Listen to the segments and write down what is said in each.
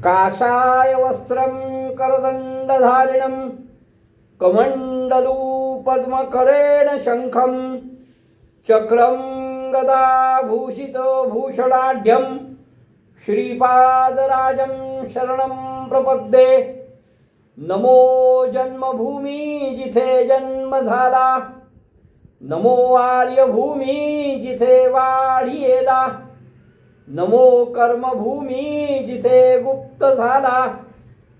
काषाय वस्त्रं करदण्डधारिणं कमण्डलू पद्मकरेण शंखं चक्रं गदाभूषितो भूषणाढ्यं श्रीपादराजं शरणं प्रपद्ये। नमो जन्मभूमी जिथे जन्म झाला, नमो आर्यभूमी जिथे वाढीला, नमो कर्मभूमी जिथे गुप्त झाला।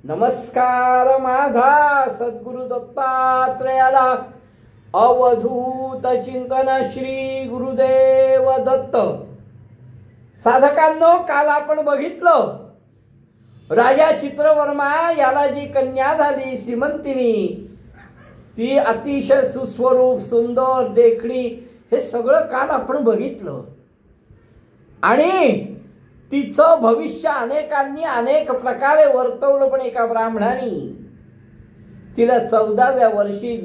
नमस्कार माझा सद्गुरु दत्तात्रेयाला। अवधूत चिंतन श्री गुरुदेव दत्त। साधकांनो, काल आपण बघितलं राजा चित्रवर्मा याला जी कन्या झाली सीमंतिनी, ती अतिशय सुस्वरूप सुंदर देखणी, हे सगळं काल आपण बघितलं। आणि तिचं भविष्य अनेकांनी अनेक प्रकारे वर्तवलं, पण एका ब्राह्मणाने तिला 14व्या वर्षी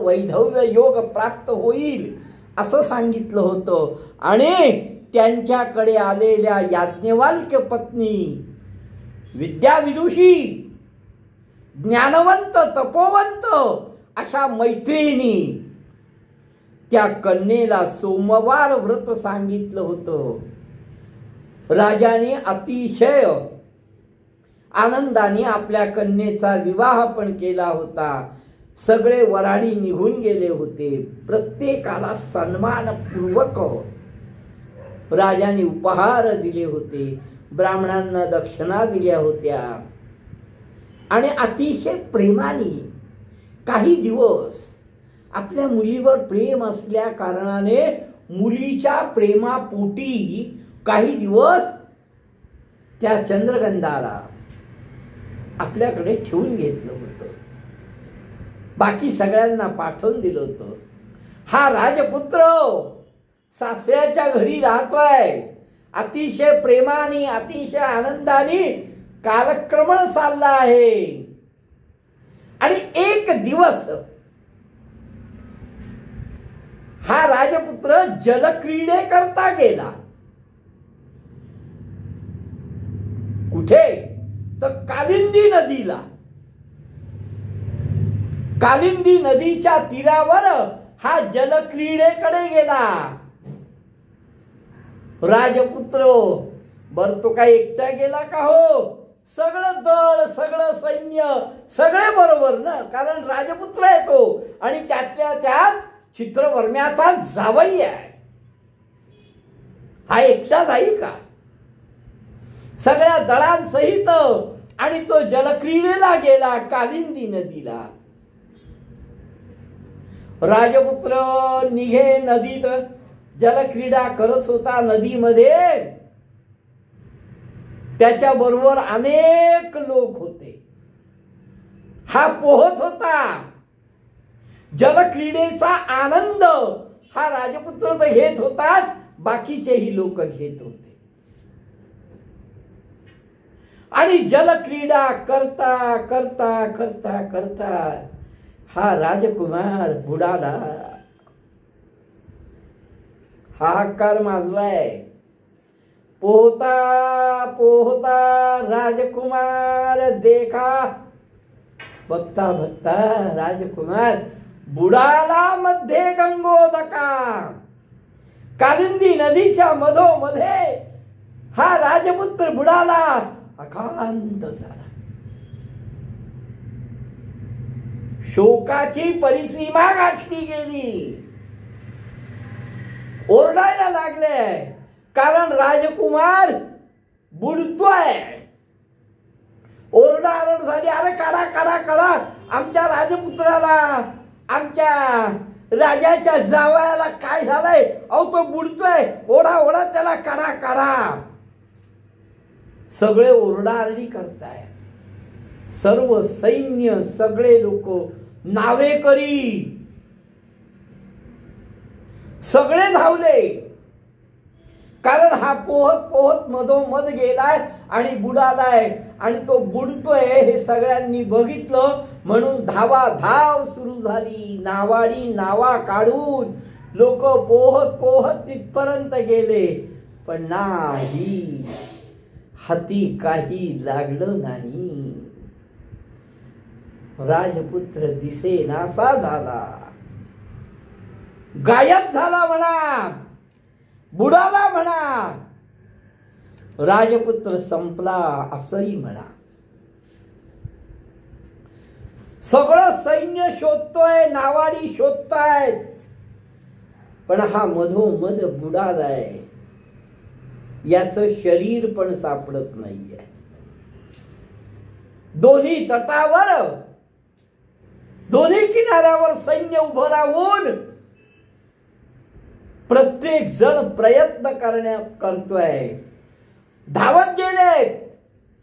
वैधव्य योग प्राप्त होईल असं सांगितलं होतं। आणि त्यांच्याकडे आलेल्या याज्ञवल्क्य पत्नी, विद्याविदुषी, ज्ञानवंत, तपोवंत अशा मैत्रिणी त्या कन्येला सोमवार व्रत सांगितलं होतं। राजाने अतिशय आनंदाने आपल्या कन्येचा विवाह पण केला होता। सगळे वराडी निघून गेले होते। प्रत्येकाला सन्मानपूर्वक राजाने उपहार दिले होते, ब्राह्मणांना दक्षिणा दिल्या होत्या आणि अतिशय प्रेमाने काही दिवस आपल्या मुलीवर प्रेम असल्या कारणाने मुलीच्या प्रेमापोटी काही दिवस त्या चंद्रगंधाला आपल्याकडे ठेवून घेतलं होतं, बाकी सगळ्यांना पाठवून दिलं होतं। हा राजपुत्र सासऱ्याच्या घरी राहतोय, अतिशय प्रेमाने अतिशय आनंदाने कालक्रमण चाललं आहे। आणि एक दिवस हा राजपुत्र जलक्रीडे करता गेला। कुठे? तर कालिंदी नदीला। कालिंदी नदीच्या तीरावर हा जलक्रीडेकडे गेला। राजपुत्र बर तो काय एकटा गेला का? हो, सगळं दळ, सगळं सैन्य, सगळे बरोबर ना, कारण राजपुत्र आहे तो आणि त्यातल्या त्यात चित्रवर्म्याचा जावई आहे। हा एकटा जाईल का? सगळ्या दळांसहित आणि तो जलक्रीडेला गेला कालिंदी नदीला। राजपुत्र निघे नदीत जलक्रीडा करत होता नदीमध्ये। त्याच्या बरोबर अनेक लोक होते। हा पोहत होता। जलक्रीडेचा आनंद हा राजपुत्र तर घेत होताच, बाकीचेही लोक घेत होते। आणि जलक्रीडा करता करता करता करता हा राजकुमार बुडाला। हाहाकार माजलाय। पोहता पोहता राजकुमार देखा, बघता बघता राजकुमार बुडाला मध्ये गंगोदका। कालिंदी नदीच्या मधोमध्ये हा राजपुत्र बुडाला, अकांत झाला। शोकाची परिसीमा गाठली गेली। ओरडायला लागले, कारण राजकुमार बुडतोय। ओरडाओरड झाली, अरे काढा काढा काढा, आमच्या राजपुत्राला, आमच्या राजाच्या जावयाला काय झालंय? अहो तो बुडतोय, ओढा ओढा त्याला, काढा काढा। सगळे ओरडाआरडी करताय। सर्व सैन्य, सगळे लोक, नावेकरी सगळे धावले, कारण हा पोहत पोहत मधोमध गेलाय आणि बुडालाय आणि तो बुडतोय हे सगळ्यांनी बघितलं। म्हणून धावा धाव सुरू झाली। नावाडी नावा काढून लोक पोहत पोहत तिथपर्यंत गेले, पण नाही, हाती काही लागलं नाही. राजपुत्र दिसेनासा झाला, गायब झाला म्हणा, बुडाला म्हणा. राजपुत्र संपला असंही म्हणा. सगळं सैन्य शोधतोय, नावाडी शोधतायत, पण हा मधोमध बुडालाय. याचं शरीर पण सापडत नाहीये. दोन्ही तटावर, दोन्ही किनाऱ्यावर सैन्य उभं राहून प्रत्येक जण प्रयत्न करतोय. धावत गेले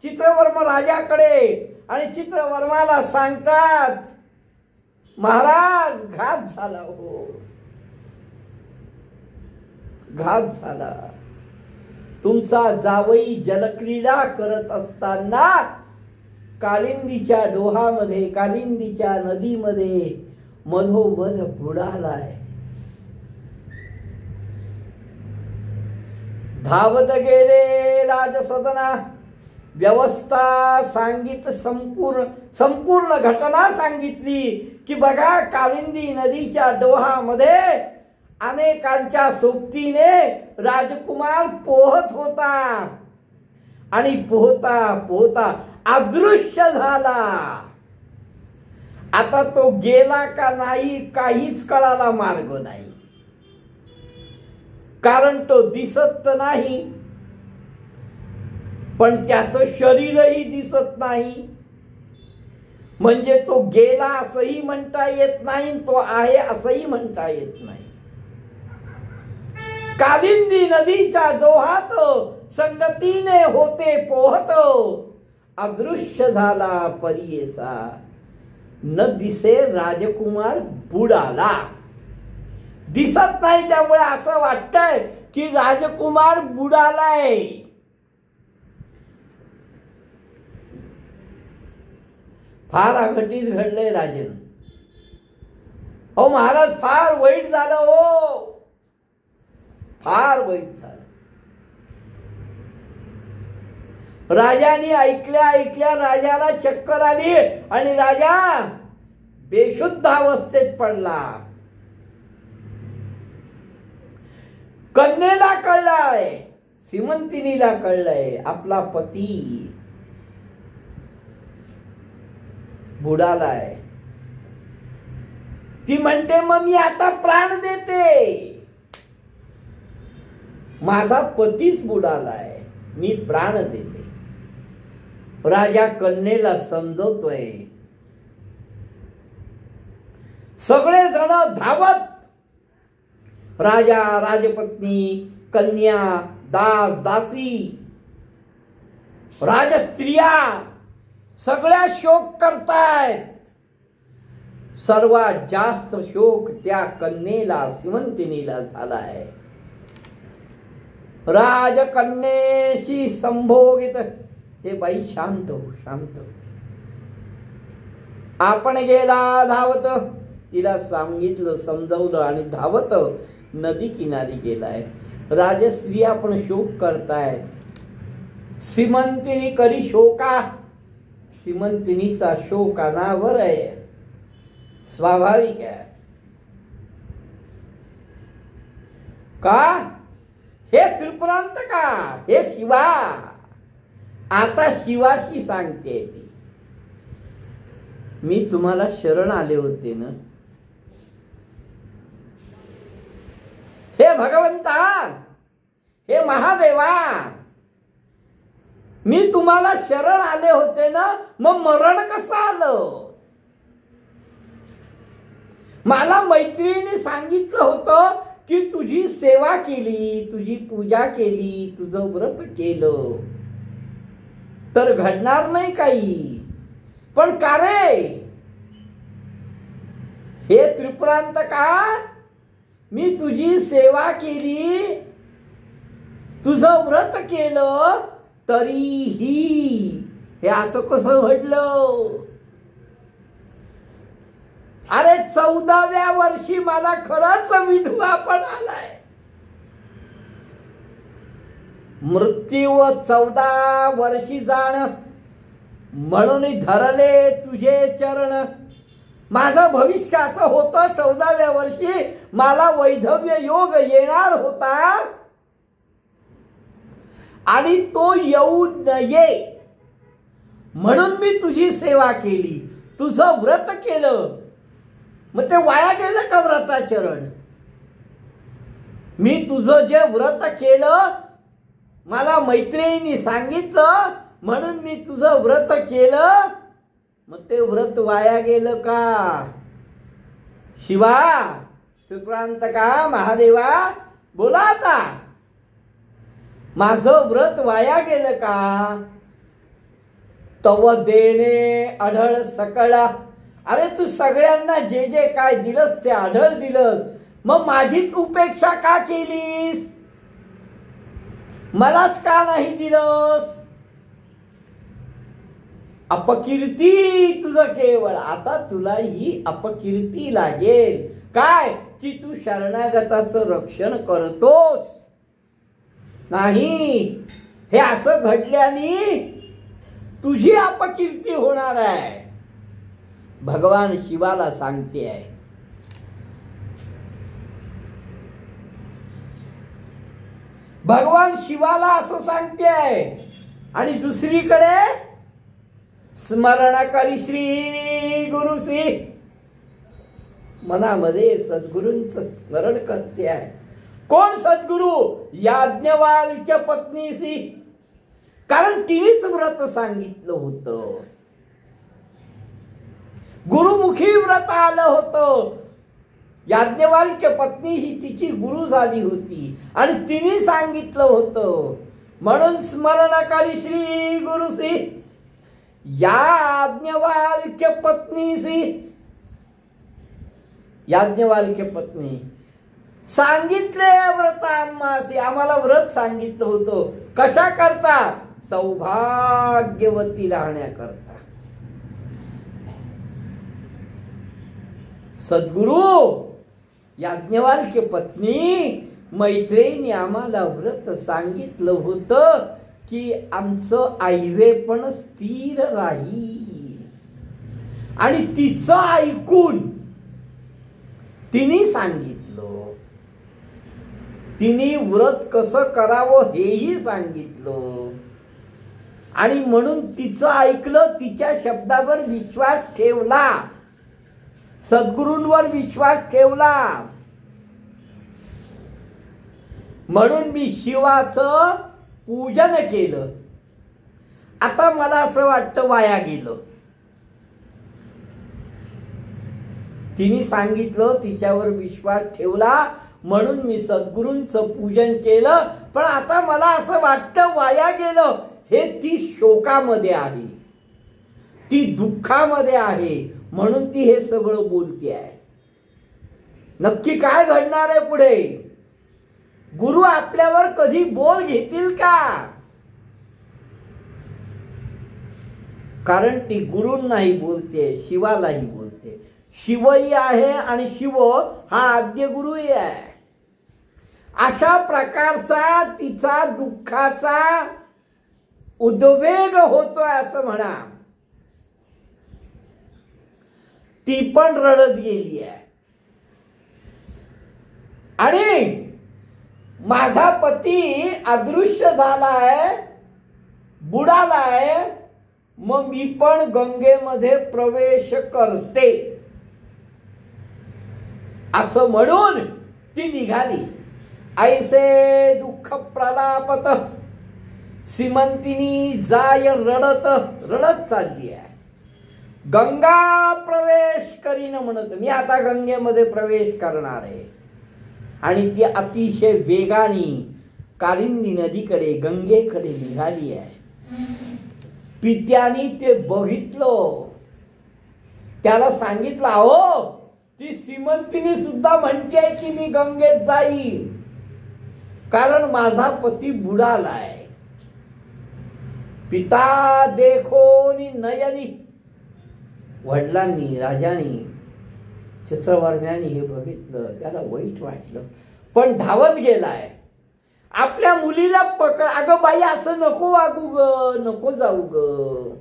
चित्रवर्मा राजाकडे आणि चित्रवर्माला सांगतात, महाराज घात झाला, हो घात झाला. तुमचा जावई जलक्रीडा करत असताना कालिंदीच्या डोहामध्ये, कालिंदीच्या नदीमध्ये मधोमध बुडालाय. धावत गेले राजसदना. व्यवस्था सांगित, संपूर्ण घटना सांगितली की बघा, कालिंदी नदीच्या डोहामध्ये अनेकांच्या सोबतीने राजकुमार पोहत होता आणि पोहता पोहता अदृश्य झाला. आता तो गेला का नाही काहीच कळाला मार्ग नाही, कारण तो दिसत तर नाही, पण त्याचं शरीरही दिसत नाही. म्हणजे तो गेला असंही म्हणता येत नाही, तो आहे असंही म्हणता येत नाही. कालिंदी नदीच्या डोहात संगतीने होते पोहत, अदृश्य झाला परियेसा. न दिसे राजकुमार बुडाला. दिसत नाही, त्यामुळे असं वाटतंय की राजकुमार बुडालाय. फार अघटित घडलंय राजन. हो महाराज, फार वाईट झालं, हो फार वाईट झालं. राजाने ऐकल्या ऐकल्या राजाला चक्कर आली आणि राजा बेशुद्ध अवस्थेत पडला. कन्येला कळलंय, सीमंतिनीला कळलंय, आपला पती बुडालाय. ती म्हणते, मग मी आता प्राण देते. माझा पतीच बुडालाय, मी प्राण देते. राजा कन्येला समजवतोय. सगळे जण धावत, राजा, राजपत्नी, कन्या, दास, दासी, राजस्त्रिया सगळ्या शोक करतायत. सर्वात जास्त शोक त्या कन्येला, सीमंतिनीला झालाय. राजकन्येशी संभोगित, हे बाई शांत हो, शांत हो. आपण गेला धावत, तिला सांगितलं, समजवलं आणि धावत नदी किनारी गेलाय. राजस्त्रिया पण शोक करतायत. सीमंतिनी करी शोका. सीमंतिनीचा शोक अनावर आहे, स्वाभाविक आहे. का? हे त्रिपुरांत का? हे शिवा. आता शिवाशी सांगते ती, मी तुम्हाला शरण आले होते ना, हे भगवंता, हे महादेवा, मी तुम्हाला शरण आले होते ना, मग मरण कसं आलं? मला मैत्रिणीने सांगितलं होतं की तुझी सेवा केली, तुझी पूजा केली, तुझं व्रत केलं तर घडणार नाही काही. पण का रे? हे त्रिपुरांत का, मी तुझी सेवा केली, तुझं व्रत केलं, तरीही हे असं कसं घडलं? अरे 14व्या वर्षी मला खरंच विधवा पण आलाय. मृत्यू 14 वर्षी जाण, म्हणून धरले तुझे चरण. माझं भविष्य असं होतं, 14व्या वर्षी मला वैधव्य योग येणार होता आणि तो येऊ नये म्हणून मी तुझी सेवा केली, तुझं व्रत केलं. मग ते वाया गेलं का व्रताचरण? मी तुझं जे व्रत केलं, मला मैत्रिणींनी सांगितलं म्हणून मी तुझं व्रत केलं, मग ते व्रत वाया गेलं का? शिवा, त्रिपुरांतका, महादेवा, बोला आता, माझं व्रत वाया गेलं का? तव देणे अढळ सकळा. अरे तू सगळ्यांना जे जे काय दिलंस ते अढळ दिलंस, मग माझीच उपेक्षा का केलीस? मलाच का नाही दिलंस? अपकीर्ती तुझं केवळ. आता तुला ही अपकीर्ती लागेल. काय की तू शरणागताचं रक्षण करतोस नाही. हे असं घडल्याने तुझी अपकीर्ती होणार आहे. भगवान शिवाला सांगते आहे. भगवान शिवाला असं सांगते आहे. आणि दुसरीकडे स्मरण करी श्री गुरुसी, मनामध्ये सद्गुरूंचं स्मरण करते आहे. कोण सद्गुरू? याज्ञवल्क्य पत्नीसी. कारण तिनेच व्रत सांगितलं होतं, गुरुमुखी व्रत आलं होतं. याज्ञवल्क्य पत्नी ही तिची गुरु झाली होती आणि तिने सांगितलं होतं. म्हणून स्मरण करी श्री गुरुसी याज्ञवल्क्य पत्नीसी. याज्ञवल्क्य पत्नी सांगितले व्रत आम्हासी. आम्हाला व्रत सांगितलं होतं. कशा करता? सौभाग्यवती राहण्याकरता. सद्गुरु याज्ञवल्क्य पत्नी मैत्रिणी आम्हाला व्रत सांगितलं होतं की आमचं आईवेपण स्थिर राहील. आणि तिचं ऐकून तिने सांगितलं. तिने व्रत कसं करावं हेही सांगितलं. आणि म्हणून तिचं ऐकलं, तिच्या शब्दावर विश्वास ठेवला, सद्गुरूंवर विश्वास ठेवला. म्हणून मी शिवाचं पूजन केलं. आता मला असं वाटतं वाया गेलं. तिने सांगितलं, तिच्यावर विश्वास ठेवला, म्हणून मी सद्गुरूंचं पूजन केलं. पण आता मला असं वाटतं वाया गेलं. हे ती शोकामध्ये आहे, ती दुःखामध्ये आहे, म्हणून ती हे सगळं बोलते आहे. नक्की काय घडणार आहे पुढे? गुरु आपल्यावर कधी बोल घेतील का? कारण ती गुरूंनाही बोलते, शिवालाही बोलते. शिवही आहे आणि शिव हा आद्य गुरुही आहे. अशा प्रकारचा तिचा दुःखाचा उद्वेग होतोय असं म्हणा. ती पण रडत गेली आहे. आणि माझा पती अदृश्य झालाय, बुडालाय, मग मी पण गंगेमध्ये प्रवेश करते असं म्हणून ती निघाली. ऐसे दुःख प्रलापत सीमंतिनी जाय रडत रडत चालली आहे. गंगा प्रवेश करीन म्हणत, मी आता गंगेमध्ये प्रवेश करणार आहे. आणि ती अतिशय वेगाने कालिंदी नदीकडे, गंगेकडे निघाली आहे. पित्यानी ते बघितलं, त्याला सांगितलं, अहो ती सीमंतिनी सुद्धा म्हणते की मी गंगेत जाईन, कारण माझा पती बुडालाय. पिता देखो नयनी. वडिलांनी, राजांनी, चित्रवर्म्यांनी हे बघितलं, त्याला वाईट वाटलं, पण धावत गेलाय आपल्या मुलीला पकड, अगं बाई असं नको वागू ग, नको जाऊ ग.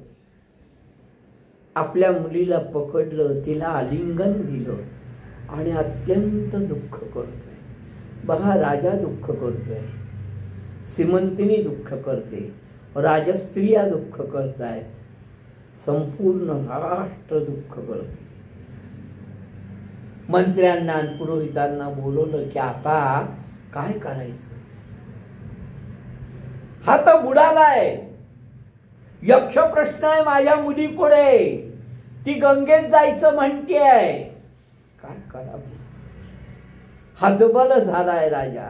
आपल्या मुलीला पकडलं, तिला आलिंगन दिलं आणि अत्यंत दुःख करतोय. बघा, राजा दुःख करतोय, श्रीमंतिनी दुःख करते, राजस्त्रिया दुःख करतायत, संपूर्ण राष्ट्र दुःख करते. मंत्र्यांना आणि पुरोहितांना बोलवलं की आता काय करायचं. हा तर बुडालाय, यक्ष प्रश्न आहे माझ्या मुली पुढे, ती गंगेत जायचं म्हणतेय, काय करावं. हतबल झालाय राजा,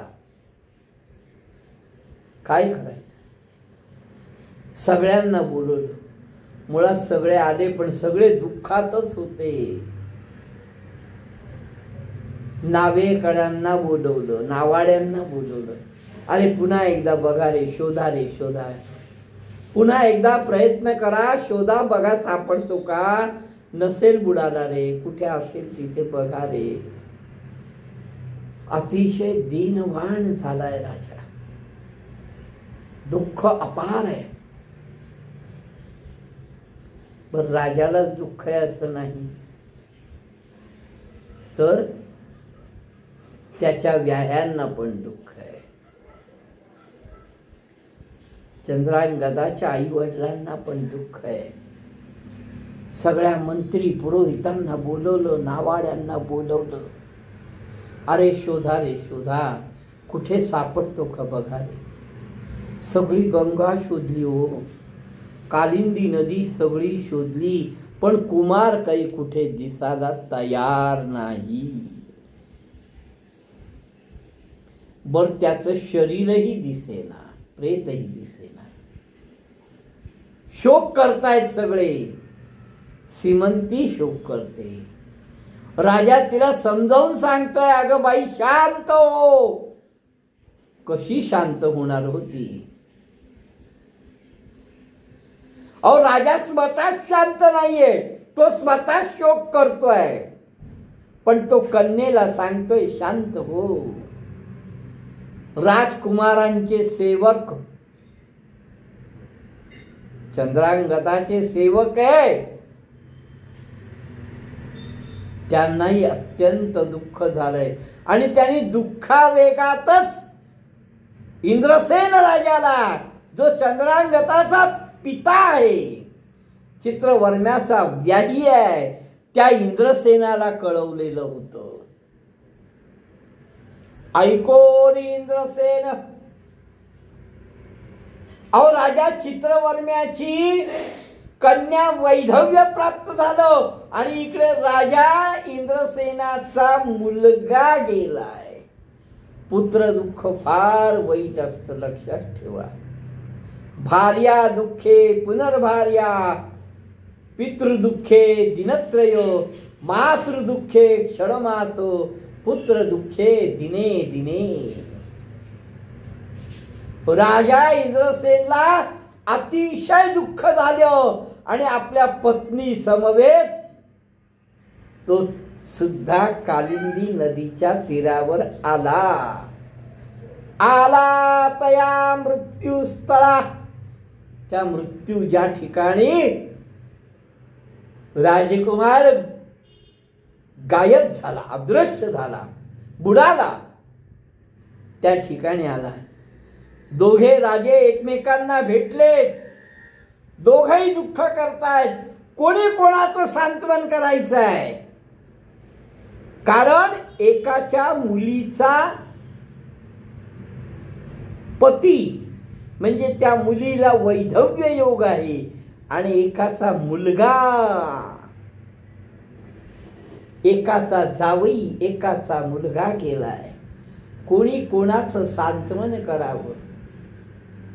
काय करायचं. सगळ्यांना बोलवलं, मुळात सगळे आले पण सगळे दुःखातच होते. नावेकरांना बोलवलं, नावाड्यांना बोलवलं, अरे पुन्हा एकदा बघा रे, शोधा रे, शोधा, पुन्हा एकदा प्रयत्न करा, शोधा, बघा सापडतो का. नसेल बुडाला रे, कुठे असेल तिथे बघा रे. अतिशय दीनवाण झालाय राजा, दुःख अपार आहे. पण राजालाच दुःख आहे असं नाही, तर त्याच्या व्याह्यांना पण दुःख आहे. चंद्रांगदाच्या आई वडिलांना पण दुःख आहे. सगळ्या मंत्री पुरोहितांना बोलवलं, नावाड्यांना बोलवलं, अरे शोधा रे, शोधा, कुठे सापडतो का बघा रे. सगळी गंगा शोधली हो, कालिंदी नदी सगळी शोधली, पण कुमार काही कुठे दिसायला तयार नाही. बर त्याचं शरीरही दिसेना, प्रेतही दिसेना. शोक करतायत सगळे, श्रीमंती शोक करते. राजा तिला समजावून सांगतोय, अगं बाई शांत हो. कशी शांत होणार होती. अहो, राजा स्वतःच शांत नाहीये, तो स्वतः शोक करतोय, पण तो कन्येला सांगतोय शांत हो. राजकुमारांचे सेवक, चंद्रांगदाचे सेवक आहे, त्यांनाही अत्यंत दुःख झालंय आणि त्यांनी दुःखावेगातच इंद्रसेन राजाला, जो चंद्रांगदाचा पिता आहे, चित्रवर्म्याचा व्याधी आहे, त्या इंद्रसेनाला कळवलेलं होतं. ऐकोन इंद्रसेन, अहो राजा चित्रवर्म्याची कन्या वैधव्य प्राप्त झालं आणि इकडे राजा इंद्रसेनाचा मुलगा गेलाय. पुत्र दुःख फार वाईट असतं, लक्षात ठेवा. भार्या दुःखे पुनर्भार्या, पितृदुःखे दिनत्रयो, मातृदुःखे क्षणमासो, पुत्र दुःखे दिने दिने. राजा इंद्रसेनला अतिशय दुःख झालं आणि आपल्या पत्नी समवेत तो सुद्धा कालिंदी नदीच्या तीरावर आला. आला तया मृत्यूस्थळा, त्या मृत्यू ज्या ठिकाणी राजकुमार गायब झाला, अदृश्य झाला, बुडाला, त्या ठिकाणी आला. दोघे राजे एकमेकांना भेटले, दोघेही दुःख करतायत. कोणी कोणाचं सांत्वन करायचं आहे, कारण एकाच्या मुलीचा पती म्हणजे त्या मुलीला वैधव्य योग आहे आणि एकाचा मुलगा, एकाचा जावई, एकाचा मुलगा केलाय. कोणी कोणाचं सांत्वन करावं.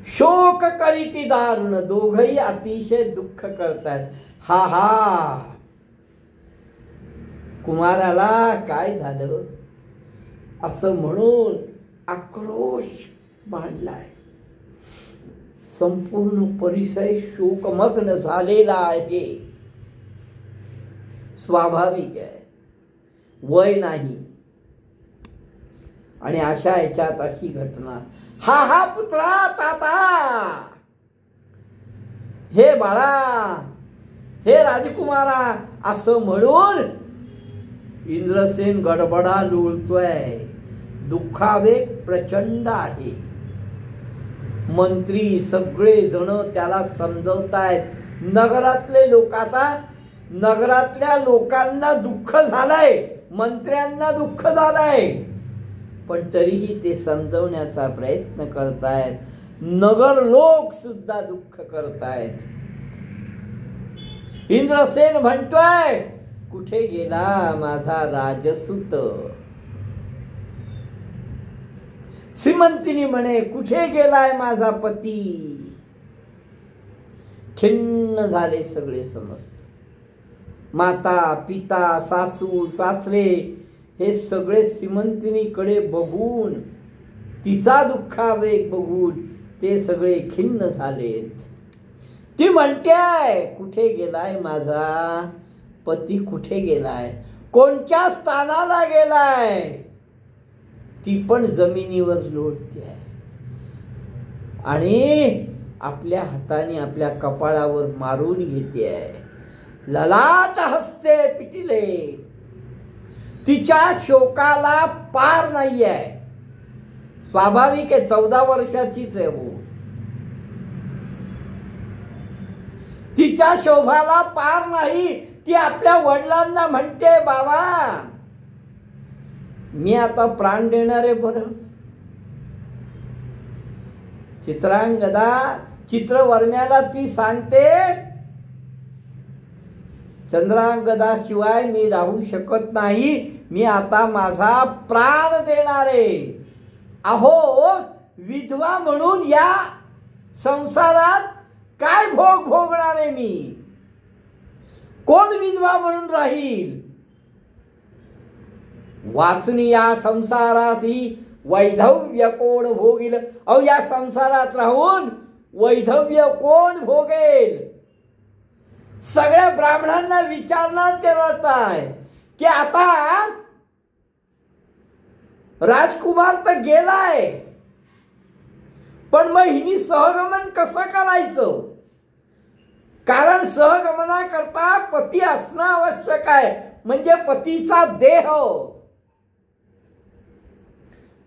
शोक करीती दारुण, दोघही अतिशय दुःख करतात. हा हा, कुमाराला काय झालं असं म्हणून आक्रोश मांडलाय. संपूर्ण परिसर शोकमग्न झालेला आहे. स्वाभाविक आहे, वय नाही, आणि अशा याच्यात अशी घटना, हा पुत्रा ताता, हे बाळा, हे राजकुमारा, असं म्हणून इंद्रसेन गडबडा लोळतोय. दुःखावेग प्रचंड आहे. मंत्री सगळे जण त्याला समजवतायत. नगरातले लोक, आता नगरातल्या लोकांना दुःख झालंय, मंत्र्यांना दुःख झालंय, पण तरीही ते समजवण्याचा प्रयत्न करतायत. नगर लोक सुद्धा दुःख करतायत. इंद्रसेन म्हणतोय, कुठे गेला माझा राजसूत? सीमंतिनी म्हणे, कुठे गेलाय माझा पती? खिन्न झाले सगळे समस्त. माता, पिता, सासू, सासरे हे सगळे सीमंतिनीकडे बघून, तिचा दुःखावेग बघून ते सगळे खिन्न झालेत. ती म्हणतेय, कुठे गेलाय माझा पती? कुठे गेलाय? कोणत्या स्थानाला गेलाय? ती पण जमिनीवर लोळते आणि आपल्या हाताने आपल्या कपाळावर मारून घेते. ललाट हसते पिटिले. तिच्या शोकाला पार नाहीये. स्वाभाविक आहे, 14 वर्षाचीच आहे हो. तिच्या शोभाला पार नाही. ती आपल्या वडिलांना म्हणते, बाबा मी आता प्राण देणार आहे. बरं, चित्रांगदा, चित्रवर्म्याला ती सांगते, चंद्रांगदा शिवाय मी राहू शकत नाही. मी आता माझा प्राण देणार आहे. अहो, विधवा म्हणून या संसारात काय भोग भोगणार आहे मी? कोण विधवा म्हणून राहील? वाचून या संसारासी वैधव्य कोण भोगील? अहो, या संसारात राहून वैधव्य कोण भोगेल? सगळ्या ब्राह्मणांना विचारणार ते राहताय की आता राजकुमार तर गेलाय, पण मग हिनी सहगमन कसं करायचं? कारण सहगमनाकरता पती असणं आवश्यक आहे. म्हणजे पतीचा देह,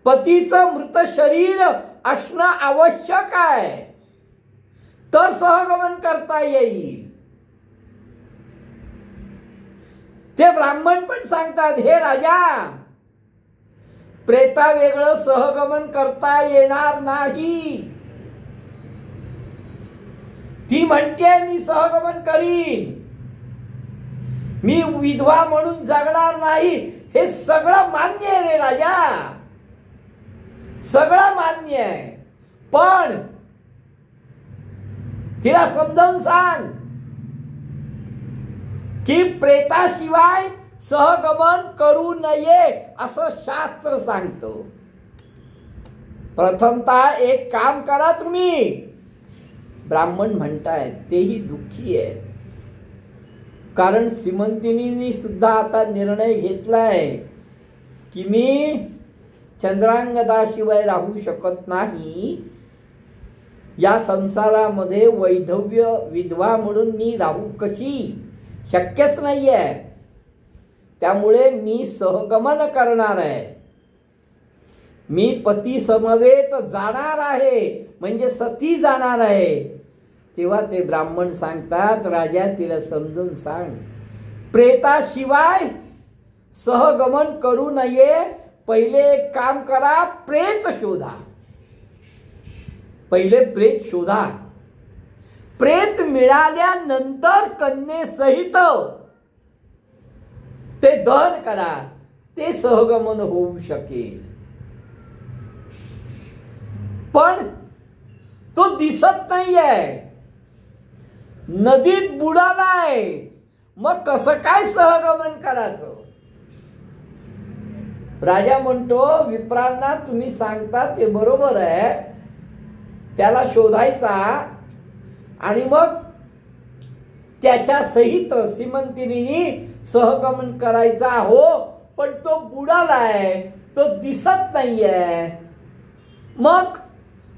पतीचं मृत शरीर असणं आवश्यक आहे, तर सहगमन करता येईल. ते ब्राह्मण पण सांगतात, हे राजा, प्रेता वेगळं सहगमन करता येणार नाही. ती म्हणते, मी सहगमन करीन, मी विधवा म्हणून जगणार नाही. हे सगळं मान्य आहे रे राजा, सगळं मान्य आहे, पण तिला समजावून सांग की प्रेताशिवाय सहगमन करू नये असं शास्त्र सांगतो. प्रथमतः एक काम करा तुम्ही. ब्राह्मण म्हणतायत, तेही दुःखी आहेत, कारण सीमंतिनी सुद्धा आता निर्णय घेतलाय की मी चंद्रांगदाशिवाय राहू शकत नाही. या संसारामध्ये वैधव्य विधवा म्हणून मी राहू कशी? शक्यच नाहीये. त्यामुळे मी सहगमन करणार आहे. मी पती समवेत जाणार आहे, म्हणजे सती जाणार आहे. तेव्हा ते ब्राह्मण सांगतात, राजा तिला समजून सांग, प्रेताशिवाय सहगमन करू नये. पहिले एक काम करा, प्रेत शोधा. पहिले प्रेत शोधा. प्रेत मिळाल्यानंतर कन्येसहित ते दहन करा, ते सहगमन होऊ शकेल. पण तो दिसत नाहीये, नदीत बुडालाय, मग कसं काय सहगमन करायचं? राजा म्हणतो, विप्रांना तुम्ही सांगता ते बरोबर आहे, त्याला शोधायचा आणि मग त्याच्या सहित सीमंतिनी सहगमन करायचा. हो, पण तो बुडालाय, तो दिसत नाहीये. मग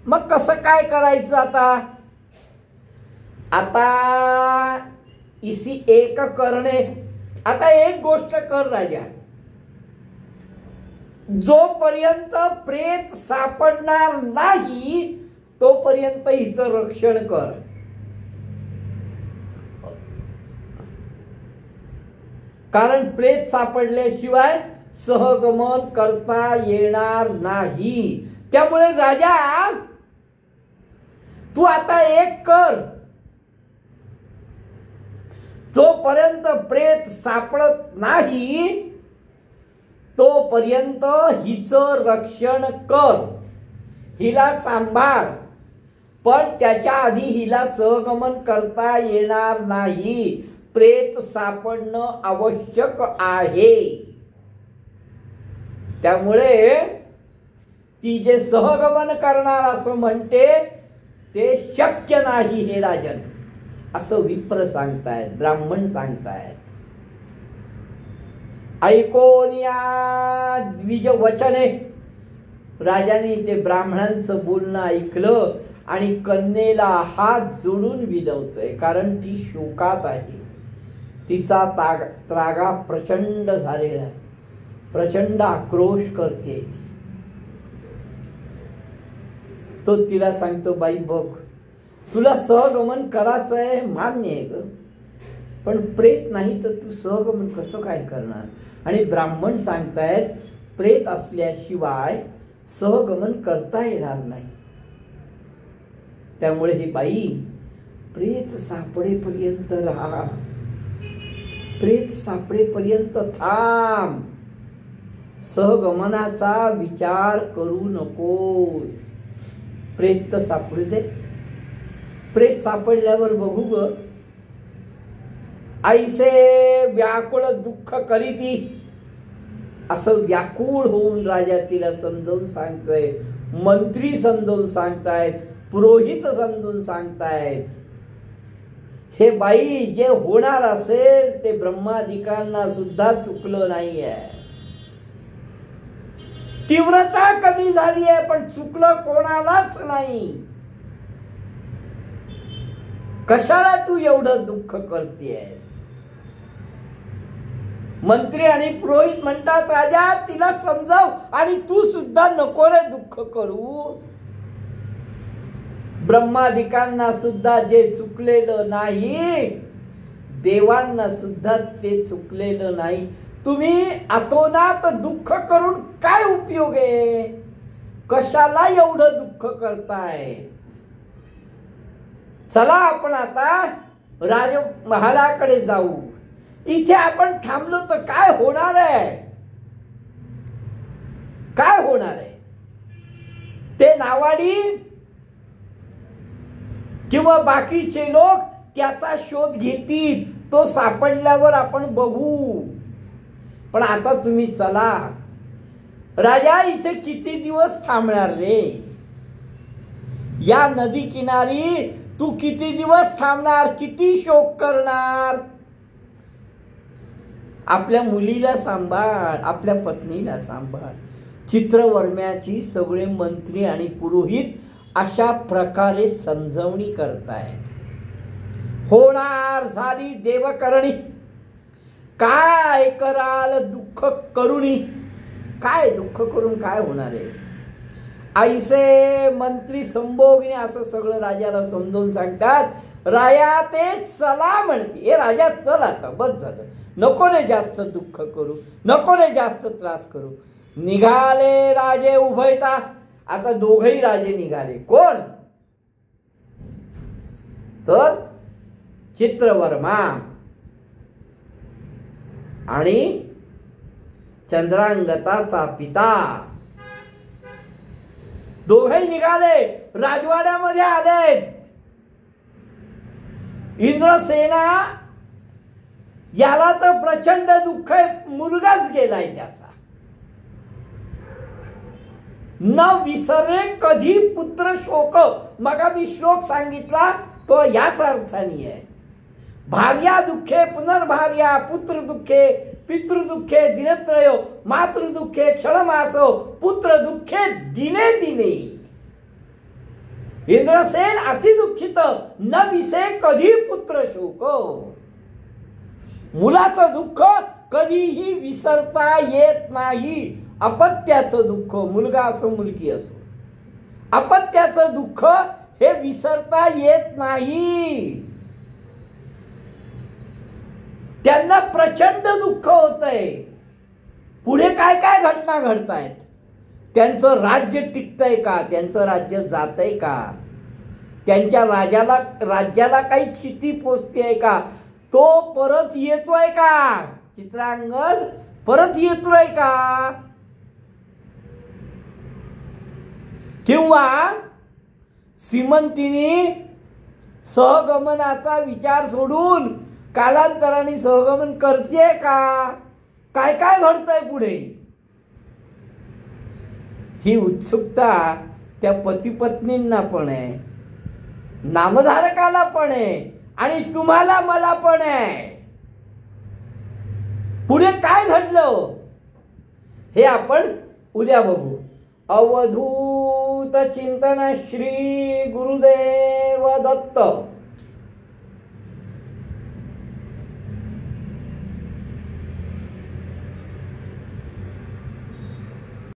मग कसं काय करायचं आता? आता इसी एक करणे. आता एक गोष्ट कर राजा, जोपर्यंत प्रेत सापडणार नाही तोपर्यंत हिचं रक्षण कर. कारण प्रेत सापडल्याशिवाय सहगमन करता येणार नाही. त्यामुळे राजा तू आता एक कर, जोपर्यंत प्रेत सापडत नाही तोपर्यंत हिचं रक्षण कर, हिला सांभाळ. पण त्याच्या आधी हिला सहगमन करता येणार नाही. प्रेत सापडणं आवश्यक आहे. त्यामुळे ती जे सहगमन करणार असं म्हणते ते शक्य नाही हे राजन, असं विप्र सांगतायत, ब्राह्मण सांगतायत. ऐकून या द्विज वचने राजाने ते ब्राह्मणांचं बोलणं ऐकलं आणि कन्येला हात जोडून विनवतोय. कारण ती शोकात आहे. तिचा त्रागा प्रचंड झालेला आहे. प्रचंड आक्रोश करते. तो तिला सांगतो, बाई बघ, तुला सहगमन करायचं आहे मान्य आहे ग, पण प्रेत नाही तर तू सहगमन कसं काय करणार? आणि ब्राह्मण सांगतायत प्रेत असल्याशिवाय सहगमन करता येणार नाही. त्यामुळे ही बाई प्रेत सापडेपर्यंत राहा, प्रेत सापडेपर्यंत थांब, सहगमनाचा विचार करू नकोस. प्रेत तर सापडू दे, प्रेत सापडल्यावर बघू ग. ऐसे व्याकुळ दुःख करीती, असं व्याकुळ होऊन राजा तिला समजावून सांगतोय. मंत्री समजावून सांगतायत, पुरोहित समजून सांगतायत. हे बाई, जे होणार असेल ते ब्रह्मादिकांना सुद्धा चुकलं नाहीये. तीव्रता कमी झाली आहे पण चुकलं कोणालाच नाही. कशाला तू एवढं दुःख करतेस? मंत्री आणि पुरोहित म्हणतात, राजा तिला समजाव आणि तू सुद्धा नको रे दुःख करू. ब्रह्मादिकांना सुद्धा जे चुकलेलं नाही, देवांना सुद्धा ते चुकलेलं नाही. तुम्ही अतोनात दुःख करून काय उपयोग आहे? कशाला एवढं दुःख करताय? चला आपण आता राजमहालाकडे जाऊ. इथे आपण थांबलो तर काय होणार आहे? काय होणार आहे? ते नावाडी किंवा बाकीचे लोक त्याचा शोध घेतील. तो सापडल्यावर आपण बघू. पण आता तुम्ही चला. राजा इथे किती दिवस थांबणार रे? या नदी किनारी तू किती दिवस थांबणार? किती शोक करणार? आपल्या मुलीला सांभाळ, आपल्या पत्नीला सांभाळ. चित्रवर्म्याची सगळे मंत्री आणि पुरोहित अशा प्रकारे समजवणी करतायत. होणार झाली देवकरणी, काय कराल दुःख करुणी? काय दुःख करून काय होणार आहे? ऐसे मंत्री संभोगणे, असं सगळं राजाला समजावून सांगतात. राया ते चला म्हणते. हे राजा चल आता, बस झालं, नको रे जास्त दुःख करू, नको रे जास्त त्रास करू. निघाले राजे उभयता. आता दोघही राजे निघाले. कोण? तर चित्रवर्मा आणि चंद्रांगताचा पिता दोघही निघाले, राजवाड्यामध्ये आले. इंद्रसेना याला तर प्रचंड दुःख आहे, मुलगाच गेलाय त्याचा. न विसरे कधी पुत्र शोक. मगा मी श्लोक सांगितला तो याच अर्थाने आहे. भार्या दुःखे पुनर्भार्या, पुत्र दुःखे पितृदुःखे दिनत्रयो मातृदुःखे क्षणमासो पुत्र दुःखे दिने दिने. इंद्रसेन अतिदुःखित न विसे कधी पुत्र शोक. मुलाचं दुःख कधीही विसरता येत नाही. अपत्याचं दुःख, मुलगा असो मुलगी असो, अपत्याचं दुःख हे विसरता येत नाही. त्यांना प्रचंड दुःख होतंय. पुढे काय काय घटना घडतायत. त्यांचं राज्य टिकतंय का, त्यांचं राज्य जातंय का, त्यांच्या राज्याला काही क्षिती पोचतेय का, तो परत येतोय का, चित्रांगद परत येतोय का, किंवा सीमंतिनी सहगमनाचा विचार सोडून कालांतराने सहगमन करते का, काय काय घडतंय पुढे. ही उत्सुकता त्या पतिपत्नींना पण आहे, नामधारकाला पण आहे आणि तुम्हाला मला पण आहे. पुढे काय घडलं हे आपण उद्या बघू. अवधूत चिंतन श्री गुरुदेव दत्त.